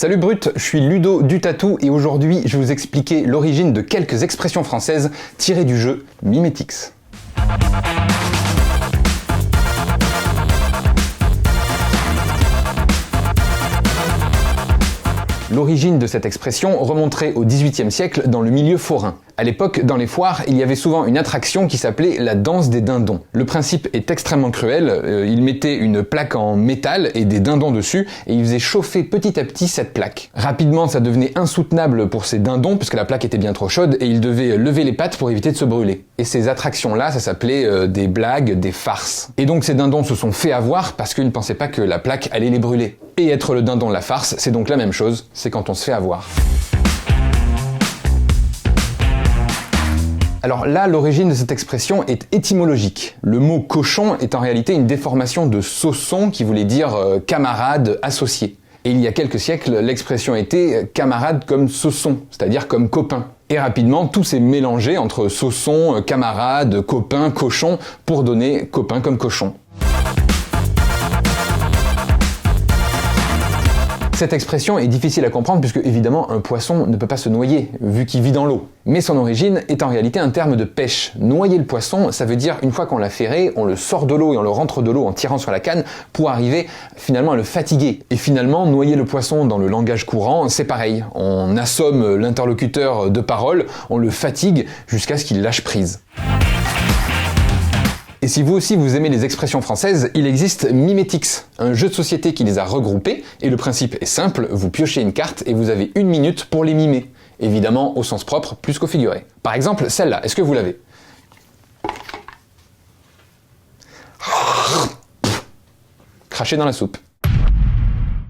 Salut Brut, je suis Ludo du Tatou et aujourd'hui je vais vous expliquer l'origine de quelques expressions françaises tirées du jeu Mimetix. L'origine de cette expression remonterait au XVIIIe siècle dans le milieu forain. À l'époque, dans les foires, il y avait souvent une attraction qui s'appelait la danse des dindons. Le principe est extrêmement cruel, il mettait une plaque en métal et des dindons dessus et il faisait chauffer petit à petit cette plaque. Rapidement, ça devenait insoutenable pour ces dindons puisque la plaque était bien trop chaude et ils devaient lever les pattes pour éviter de se brûler. Et ces attractions-là, ça s'appelait des blagues, des farces. Et donc ces dindons se sont fait avoir parce qu'ils ne pensaient pas que la plaque allait les brûler. Et être le dindon de la farce, c'est donc la même chose, c'est quand on se fait avoir. Alors là, l'origine de cette expression est étymologique. Le mot cochon est en réalité une déformation de sauçon qui voulait dire camarade, associé. Et il y a quelques siècles, l'expression était camarade comme sauçon, c'est-à-dire comme copain. Et rapidement, tout s'est mélangé entre sauçon, camarade, copain, cochon, pour donner copain comme cochon. Cette expression est difficile à comprendre puisque évidemment un poisson ne peut pas se noyer vu qu'il vit dans l'eau. Mais son origine est en réalité un terme de pêche. Noyer le poisson, ça veut dire une fois qu'on l'a ferré, on le sort de l'eau et on le rentre de l'eau en tirant sur la canne pour arriver finalement à le fatiguer. Et finalement, noyer le poisson dans le langage courant, c'est pareil. On assomme l'interlocuteur de parole, on le fatigue jusqu'à ce qu'il lâche prise. Et si vous aussi vous aimez les expressions françaises, il existe Mimetix, un jeu de société qui les a regroupées, et le principe est simple, vous piochez une carte et vous avez 1 minute pour les mimer. Évidemment au sens propre plus qu'au figuré. Par exemple, celle-là, est-ce que vous l'avez ? Cracher dans la soupe.